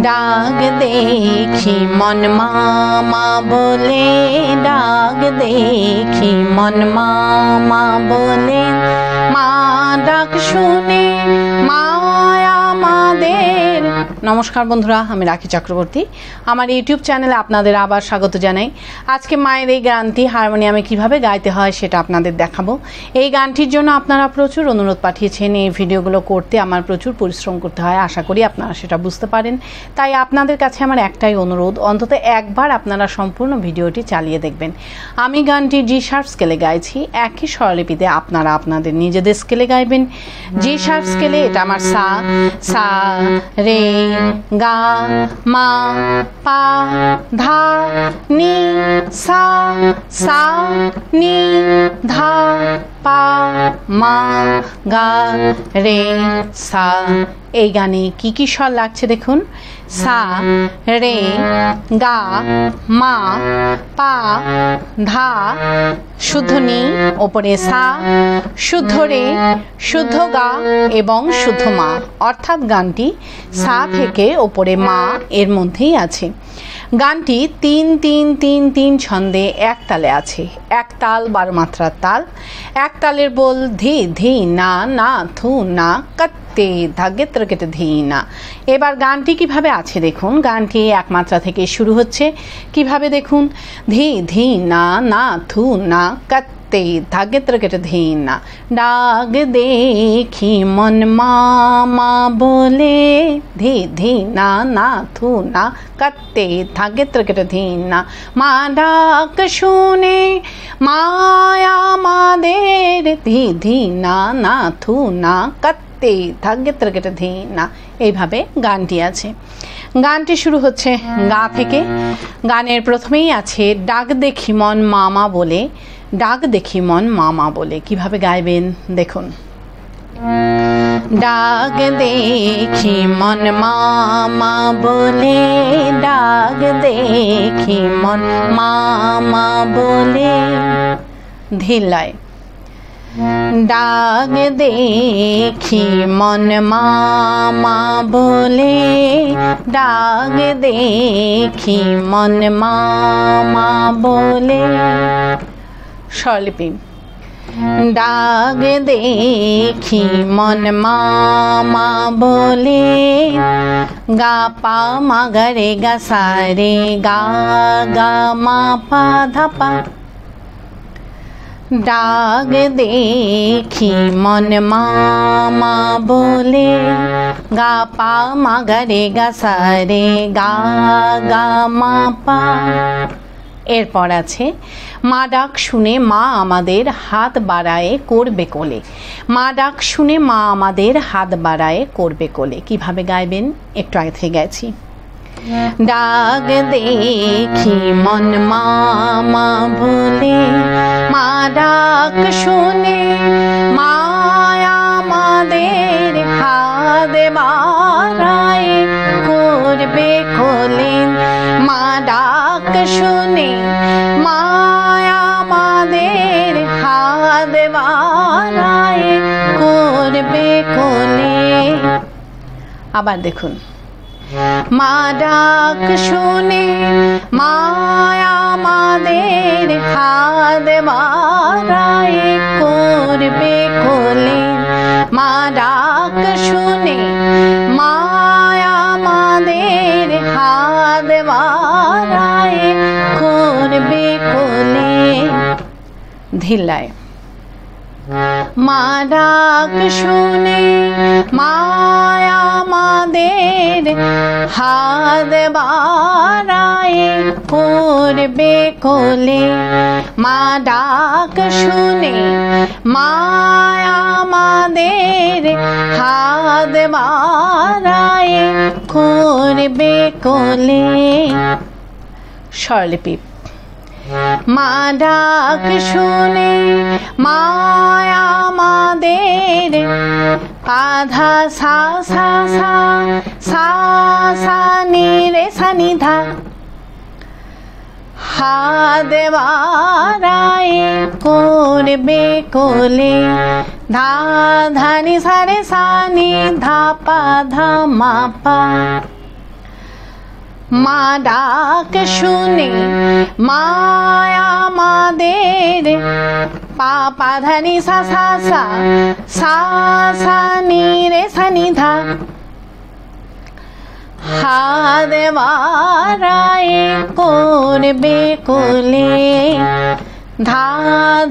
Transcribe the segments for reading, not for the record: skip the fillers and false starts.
ডাক দেখি মন মামা বলে, ডাক দেখি মন মামা বলে, মা ডাক শুনে মায়া আমাদের। নমস্কার বন্ধুরা, আমি রাখি চক্রবর্তী। আমার ইউটিউব চ্যানেলে আপনাদের আবার স্বাগত জানাই। আজকে মায়ের এই গানটি হারমোনিয়ামে কিভাবে গাইতে হয় সেটা আপনাদের দেখাবো। এই গানটির জন্য আপনারা প্রচুর অনুরোধ পাঠিয়েছেন। এই ভিডিওগুলো করতে আমার প্রচুর পরিশ্রম করতে হয়, আশা করি আপনারা সেটা বুঝতে পারেন। তাই আপনাদের কাছে আমার একটাই অনুরোধ, অন্তত একবার আপনারা সম্পূর্ণ ভিডিওটি চালিয়ে দেখবেন। আমি গানটি জি শার্প স্কেলে গাইছি, একই স্বরলিপিতে আপনারা আপনাদের নিজেদের স্কেলে গাইবেন। জি শার্প স্কেলে এটা আমার সা, সা রে গা মা পা ধা নি সা, সা নি ধা পা মা গা রে সা। এই গানে কি কি স্বর লাগছে দেখুন। সা রে গা মা পা ধা, শুদ্ধ নি ওপরে সা, শুদ্ধ রে, শুদ্ধ গা এবং শুদ্ধ মা, অর্থাৎ গানটি সা থেকে ওপরে মা এর মধ্যেই আছে। গানটি ৩-৩-৩-৩ ছন্দে এক তালে আছে। এক তাল ১২ মাত্রার তাল। এক তালের বল ধি ধি না না থু না কাত্তে ধাগে ত্রকেটে ধি না। এবার গানটি কিভাবে আছে দেখুন। গানটি এক মাত্রা থেকে শুরু হচ্ছে। কিভাবে দেখুন, ধি ধি না না থু না কাত্তে ধাগে ত্রকেটে ধি না। ডাক দেখি মন মামা বলে, ধি ধি না না থু না কাত্তে ধাগে ত্রকেটে ধি না। মা ডাক শুনে মায়া আমাদের, ধি ধি না না থু না কাত্তে ধাগে ত্রকেটে ধি না। এইভাবে গানটি আছে। গানটি শুরু হচ্ছে গা থেকে। গানের প্রথমেই আছে ডাক দেখি মন মামা বলে, ডাক দেখি মন মামা বলে। কিভাবে গাইবেন দেখুন। ডাক দেখি মন মামা বলে, ডাক দেখি মন মামা বলে, ধিলায়। ডাক দেখি মন মামা বলে, ডাক দেখি মন মামা বলে, স্বরলিপি। ডাক দেখি মন মামা বলে, গা পা মা গা রে গা সা রে গা গা মা পা ধা পা। ডাক দেখি মন মামা বলে, গা পা মা গা রে গা সা রে গা গা মা পা। এরপর আছে মা ডাক শুনে মা আমাদের হাত বাড়ায়ে করবে কোলে। মা ডাক শুনে মা আমাদের হাত বাড়ায়ে করবে কোলে। কিভাবে গাইবেন একটু আগে থেকে গেছি। ডাক দেখি মন মামা বলে, মা ডাক শুনে মা আমাদের হাত বাড়ায়ে করবে কোলে। মা ডাক শুনে মা আমাদের হাত বাড়ায়ে করবে কোলে। আবার দেখুন। মা ডাক শুনে মা আমাদের হাত বাড়ায়ে করবে কোলে। মা ডাক শুনে মা আমাদের হাত বাড়ায়ে করবে কোলে, ধিলায়। মা ডাক শুনে মা আমাদের হাত বাড়ায়ে করবে কোলে। মা ডাক শুনে মা আমাদের হাত বাড়ায়ে করবে কোলে, স্বরলিপি। মা ডাক শুনে মা আমাদের আধা সা সা সা সা সা নি রে সা নি ধা, হাত বাড়ায়ে করবে কোলে। ধা ধা নি সা রে সা নি ধা পা ধা মা পা। মা ডাক শুনে মায়া আমাদের পা পা ধা নি সা সা সা সা সা নি রে সা নি ধা হা দেওয়ারায় করবে কোলে ধা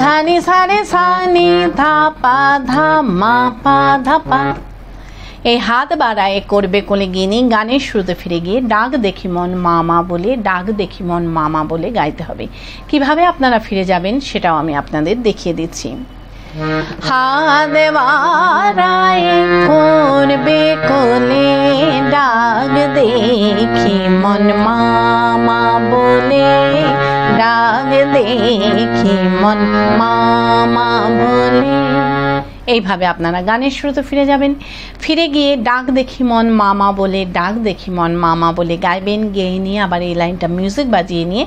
ধা নি সা রে সা নি ধা পা ধা মা পা ধা পা। এই হাত বাড়ায় করবে কোলে গিয়ে গানের শুরুতে ফিরে গিয়ে ডাক দেখি মন মামা বলে, ডাক দেখি মন মামা বলে গাইতে হবে। কিভাবে আপনারা ফিরে যাবেন সেটাও আমি আপনাদের দেখিয়ে দিচ্ছি। হাত বাড়ায় করবে কোলে ডাক দেখি মন মামা বলে, ডাক দেখি মন মামা বলে। এইভাবে আপনারা গানের শুরুতে ফিরে যাবেন। ফিরে গিয়ে ডাক দেখি মন মামা বলে, ডাক দেখি মন মামা বলে গাইবেন। গেয়ে নিয়ে আবার এই লাইনটা মিউজিক বাজিয়ে নিয়ে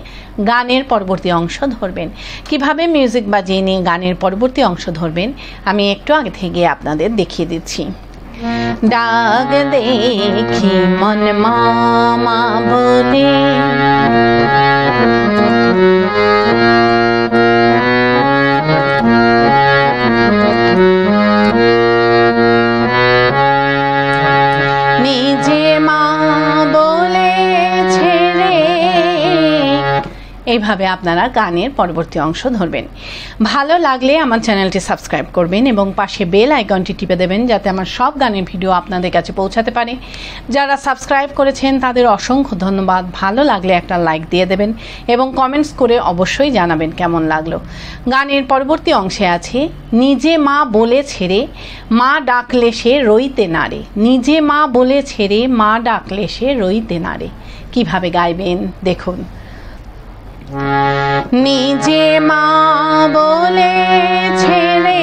গানের পরবর্তী অংশ ধরবেন। কিভাবে মিউজিক বাজিয়ে নিয়ে গানের পরবর্তী অংশ ধরবেন আমি একটু আগে থেকে আপনাদের দেখিয়ে দিচ্ছি। ডাক দেখি মন মামা বলে, নিজে মা বলেছে রে। এইভাবে আপনারা গানের পরবর্তী অংশ ধরবেন। ভালো লাগলে আমার চ্যানেলটি সাবস্ক্রাইব করবেন এবং পাশে বেল আইকনটি টিপে দেবেন যাতে আমার সব গানের ভিডিও আপনাদের কাছে পৌঁছাতে পারে। যারা সাবস্ক্রাইব করেছেন তাদের অসংখ্য ধন্যবাদ। ভালো লাগলে একটা লাইক দিয়ে দেবেন এবং কমেন্টস করে অবশ্যই জানাবেন কেমন লাগলো। গানের পরবর্তী অংশে আছে নিজে মা বলে ছেড়ে মা ডাকলে সে রইতে নারে। নিজে মা বলে ছেড়ে মা ডাকলে সে রইতে নারে। কিভাবে গাইবেন দেখুন। নিজে মা বলে ছেড়ে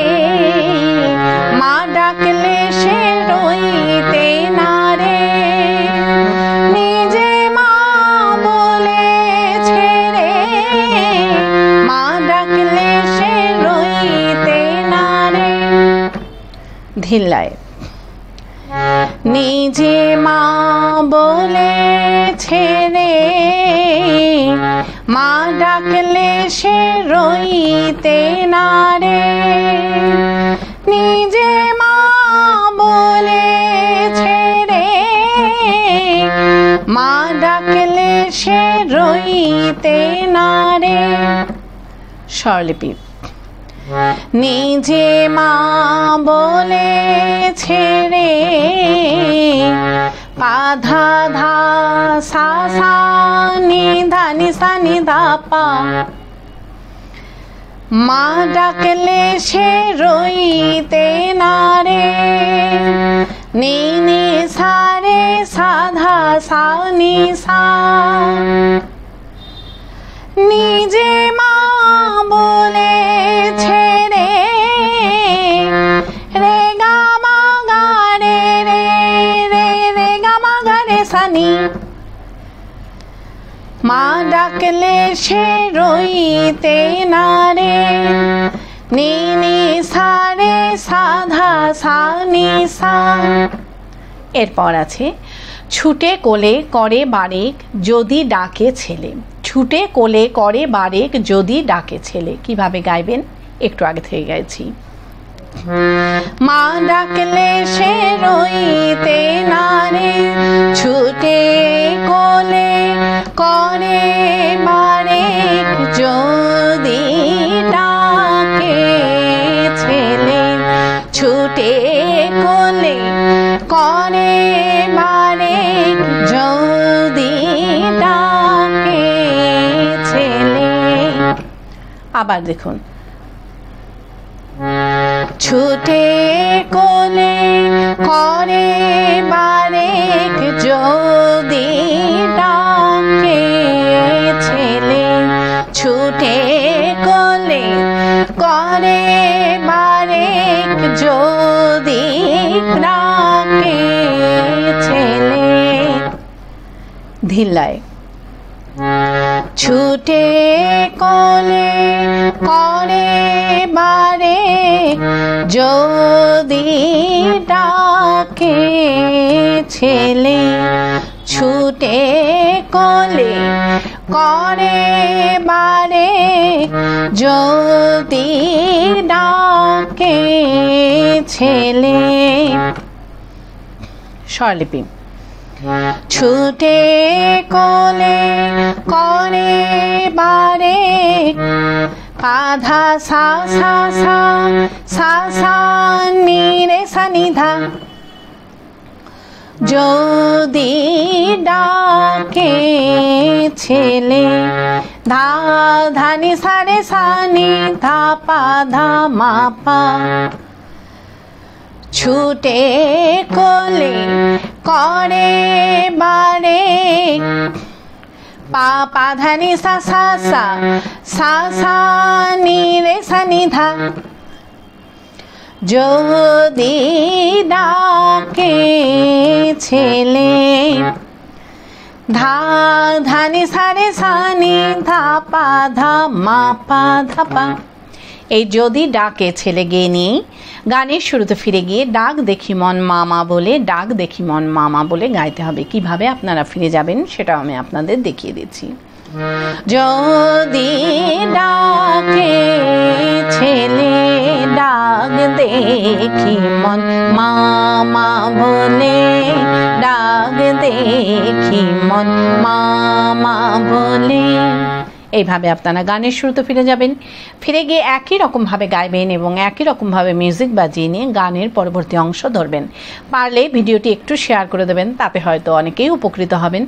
মা ডাকলে সে রইতে নারে। নিজে মা বলে ছেড়ে মা ডাকলে সে রইতে নারে। ধিল্লায় নিজে মা বলে ছেড়ে মা ডাকলে সে রইতে নারে। নিজে মা বলে ছেড়ে মা ডাকলে সে রইতে নারে। স্বরলিপি। নিজে মা বলে ছেড়ে পা ধা ধা সা সা নি ধা নি সা নি ধা পা। মা ডাকলে সে রইতে নারে। নি নি সা রে সা ধা সা নি সা। নিজে মা বলে ছেড়ে রে গা মা গা রে রে রে রে গা মা গা রে সা নি। মা ডাকলে সে রইতে নারে। নি নি সা রে সা ধা সা নি সা। এরপর আছে ছুটে কোলে করে বারেক যদি ডাকে ছেলে। ছুটে কোলে করে বারেক যদি ডাকে ছেলে। কিভাবে গাইবেন একটু আগে থেকে গাইছি। মা ডাকলে সে রইতে নারে। ছুটে কোলে করে বারেক যদি ডাকে ছেলে। ছুটে কোলে করে বারেক যদি ডাকে ছেলে। আবার দেখুন। ছুটে কোলে করে বারেক যদি ডাকে ছেলে। ছুটে কোলে করে বারেক যদি ডাকে ছেলে। ধিল্লায়। ছুটে কোলে করে বারেক যদি ডাকে ছেলে। ছুটে কোলে করে বারে যদি ডাকে ছেলে। স্বরলিপি ছুটে কোলে করে বারে আধা সা সা সা সা সা নি রে সা নি ধা যদি ডাকে ছেলে। ধা ধা নি সা রে সা নি ধা পা ধা মা পা ছুটে কোলে করে বারে পা পা ধা নি সা সা সা সা সা নি রে সা নি ধা যদি ডাকে ছেলে। ধা ধা নি সা রে সা নি ধা পা ধা মা পা ধা পা। এই যদি ডাকে ছেলে গেয়ে নিয়ে গানের শুরুতে ফিরে গিয়ে ডাক দেখি মন মামা বলে, ডাক দেখি মন মামা বলে গাইতে হবে। কিভাবে আপনারা ফিরে যাবেন সেটাও আমি আপনাদের দেখিয়ে দিচ্ছি। যদি ডাকে ছেলে ডাক দেখি মন মামা বলে, ডাক দেখি মন মামা বলে। এইভাবে আপনারা গানের শুরুতে ফিরে যাবেন, ফিরে গিয়ে একই রকমভাবে গাইবেন এবং একই রকমভাবে মিউজিক বাজিয়ে নিয়ে গানের পরবর্তী অংশ ধরবেন। পারলে ভিডিওটি একটু শেয়ার করে দেবেন, তাতে হয়তো অনেকেই উপকৃত হবেন।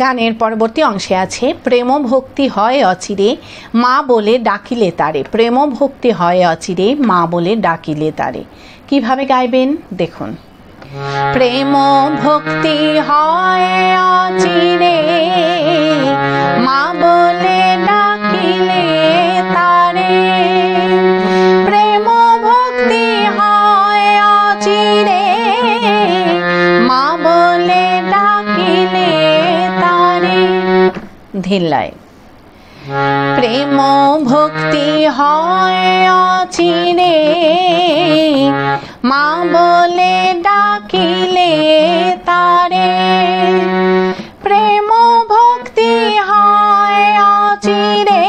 গানের পরবর্তী অংশে আছে প্রেম ভক্তি হয় অচিরে মা বলে ডাকিলে তারে। প্রেম ভক্তি হয় অচিরে মা বলে ডাকিলে তারে। কিভাবে গাইবেন দেখুন। প্রেম ভক্তি হয় অচিরে মা বলে ডাকিলে তারে। প্রেম ভক্তি হয় অচিরে মা বলে ডাকিলে তারে। ধিল্লায় প্রেম ভক্তি হয় অচিরে মা বলে ডাকিলে তারে। প্রেম ভক্তি হয় অচিরে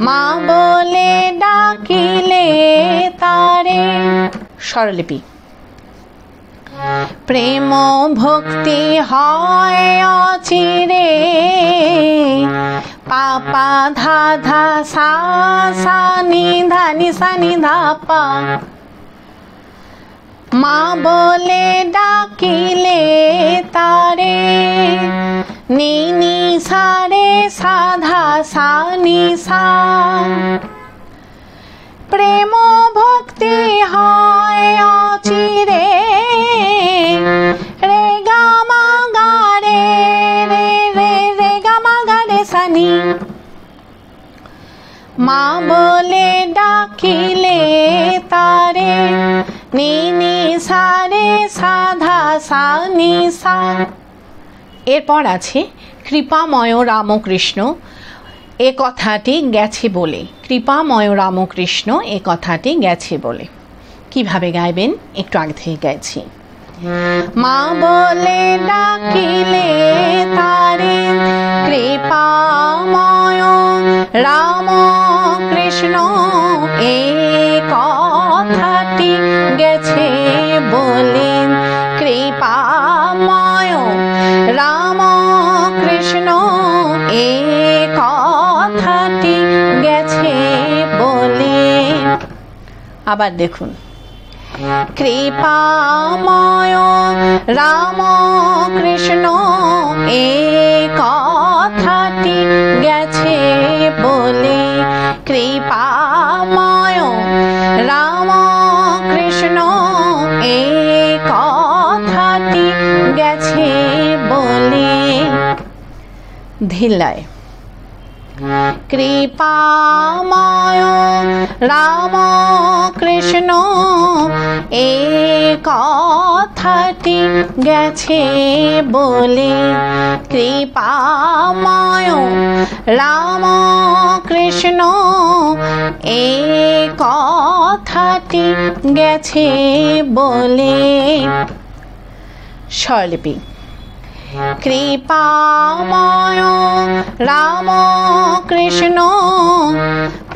মা বলে ডাকিলে তারে। স্বরলিপি প্রেম ভক্তি হয় অচিরে পা পা ধা ধা সা সা নি ধা নি সা নি ধা পা মা বলে ডাকিলে তারে। নি নি সা রে সা ধা সা নি সা। প্রেম ভক্তি হয় অচিরে রে গা মা গা রে রে রে রে গা মা গা রে সা নি। মা বলে ডাকিলে তারে। নি নি সা রে সা ধা সা নি সা। এরপর আছে কৃপাময় রামকৃষ্ণ এ কথাটি গেছে বলে। কৃপাময় রামকৃষ্ণ এ কথাটি গেছে বলে। কিভাবে গাইবেন একটু আগে থেকে গাইছি। মা বলে ডাকিলে তারে কৃপাময় রামকৃষ্ণ এ কথাটি গেছে বলে। কৃপাময় রামকৃষ্ণ এ কথাটি গেছে বলে। আবার দেখুন। কৃপাময় রামকৃষ্ণ এ কথাটি গেছে বলে। কৃপাময় রামকৃষ্ণ এ কথাটি গেছে বলে। ধিল্লায় কৃপাময় রামকৃষ্ণ এ কথাটি গেছে বলে। কৃপাময় রামকৃষ্ণ এ কথাটি গেছে বলে। স্বরলিপি কৃপাময় রাম কৃষ্ণ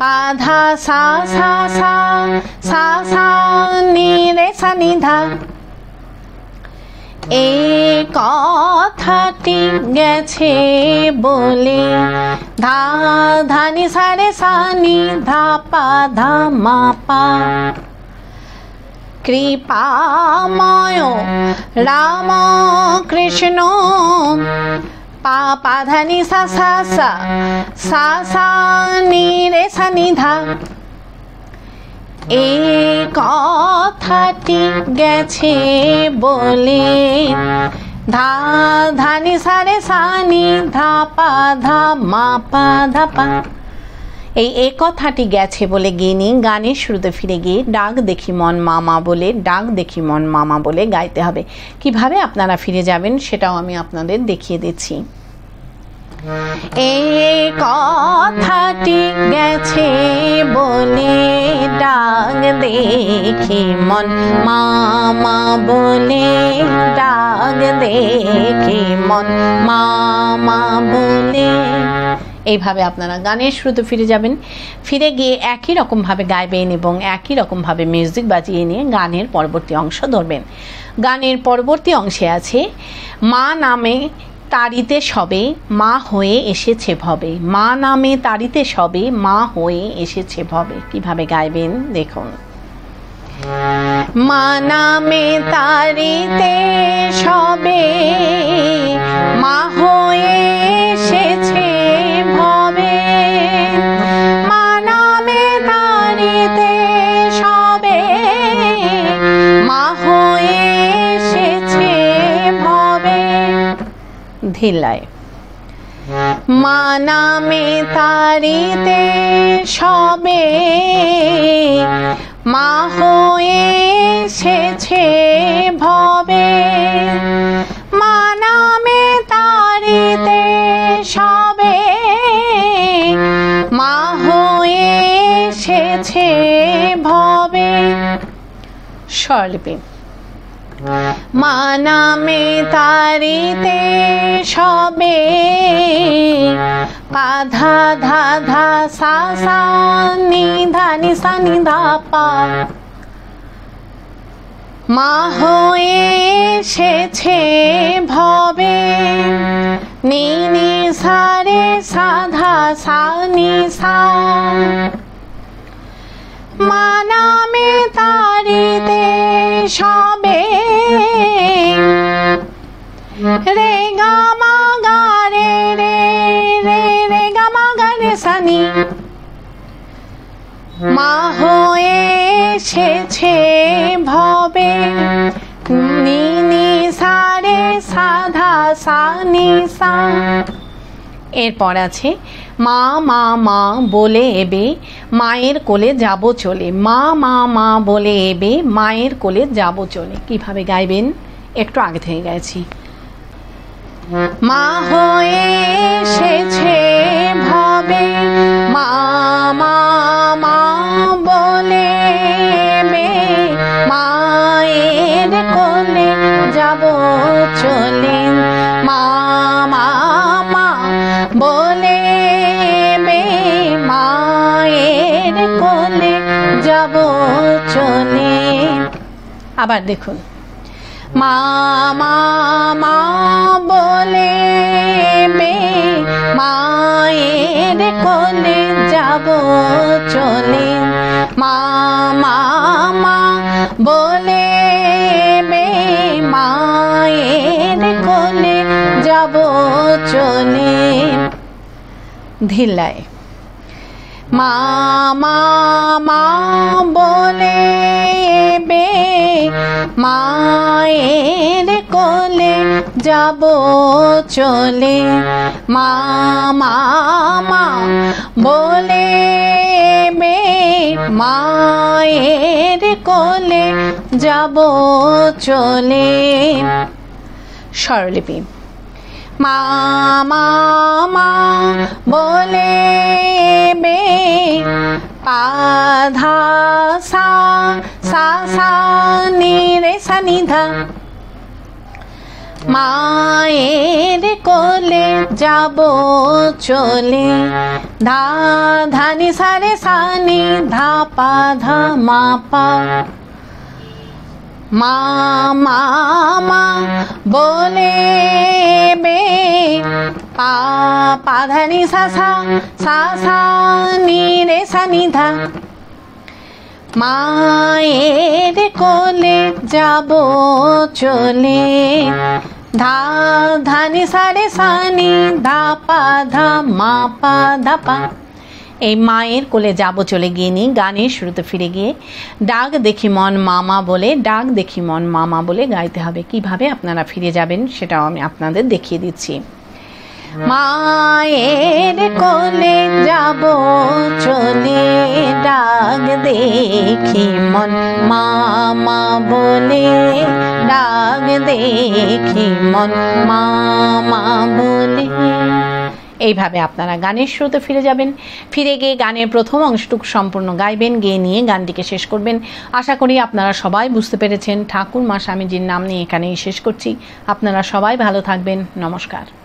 পাধা সা সা সা সা সা নি রে সা নি ধা। এই কথাটি গেছে বলে ধা ধা নি সা রে সা নি ধা পা ধা মা পা। কৃপাময় রাম কৃষ্ণ পা পা ধা নি সা সা সা সা সা নি রে সা নি ধা। এই কথাটি গেছে বলে ধা ধা নি সা রে সা নি ধা পা ধা মা পা ধা পা। এই কথাটি গেছে বলে গেয়ে গানের শুরুতে ফিরে গিয়ে ডাক দেখি মন মামা বলে, ডাক দেখি মন মামা বলে গাইতে হবে। কিভাবে আপনারা ফিরে যাবেন সেটাও আমি আপনাদের দেখিয়ে দিচ্ছি। এই কথাটি গেছে বলে ডাক দেখি মন মামা বলে, ডাক দেখি মন মামা বলে। এইভাবে আপনারা গানের শুরুতে ফিরে যাবেন। ফিরে গিয়ে একই রকমভাবে গাইবেন এবং একই রকমভাবে মিউজিক বাজিয়ে নিয়ে গানের পরবর্তী অংশ ধরবেন। গানের পরবর্তী অংশে আছে মা নামে তাড়িতে সবে মা হয়ে এসেছে ভবে, মা নামে তাড়িতে সবে মা হয়ে এসেছে ভবে। কিভাবে গাইবেন দেখুন। মা নামে তাড়িতে সবে মা হয়ে এসেছে ভবে, মা নামে তাড়িতে সবে মা হয়ে এসেছে ভবে। ধিলায় মা নামে তাড়িতে সবে মা হয়ে এসেছে ভবে, মা নামে তাড়িতে সবে মা হয়ে এসেছে ভবে। স্বরলিপি মা নামে তাড়িতে সবে পা ধা ধা ধা সা সা নি ধা নি সা নি ধা পা। মা হয়ে এসেছে ভবে নি নি সা রে সা ধা সা নি সা। মা নামে তাড়িতে সবে রে গা মা গা রে রে রে রে গা মা গা রে সা নি। মা হয়ে এসেছে ভবে নি নি সা রে সা ধা সা নি সা। এরপর আছে মা মা মা বলে এবে মায়ের কোলে যাব চলে, মা মা মা বলে এবে মায়ের কোলে যাব চলে। কিভাবে গাইবেন একটু আগে থেকে গাইছি। মা হয়ে এসেছে ভবে মা মা মা বলে এবে মায়ের কোলে যাব চলে, মা মা মা বলে এবে মায়ের কোলে যাব চলে। আবার দেখুন মা মা মা বলে এবে মায়ের কোলে যাব চলে, মা মা মা বলে এবে মায়ের কোলে যাব চলে। ধিলায় মা মা মা বলে এবে মায়ের কোলে যাব চলে, মা মা মা বলে এবে মায়ের কোলে যাব চলে। স্বরলিপি মা মা মা বলে এবে পা ধা সা সা সা নি রে সা নি ধা। মায়ের কোলে যাব চলে, ধা ধানি সারে সানি ধা পা ধা মা পা। মা মা মা বলে বে, পা পা ধানি সা সা, সা সা নি রে সা নি ধা। মায়ের কোলে যাব চলে, ধা ধানি সারে সানি ধা পা ধা মা পা ধা পা। এই মায়ের কোলে যাব চলে গিয়ে নিয়ে গানের শুরুতে ফিরে গিয়ে ডাক দেখি মন মামা বলে, ডাক দেখি মন মামা বলে গাইতে হবে। কিভাবে আপনারা ফিরে যাবেন সেটাও আমি আপনাদের দেখিয়ে দিচ্ছি। মায়ের কোলে যাব চলে, ডাক দেখি মন মামা বলে, ডাক দেখি মন মামা বলে। এইভাবে আপনারা গানের শুরুতে ফিরে যাবেন, ফিরে গিয়ে গানের প্রথম অংশটুকু সম্পূর্ণ গাইবেন, গেয়ে নিয়ে গানটিকে শেষ করবেন। আশা করি আপনারা সবাই বুঝতে পেরেছেন। ঠাকুর মা স্বামীজির নাম নিয়ে এখানেই শেষ করছি। আপনারা সবাই ভালো থাকবেন। নমস্কার।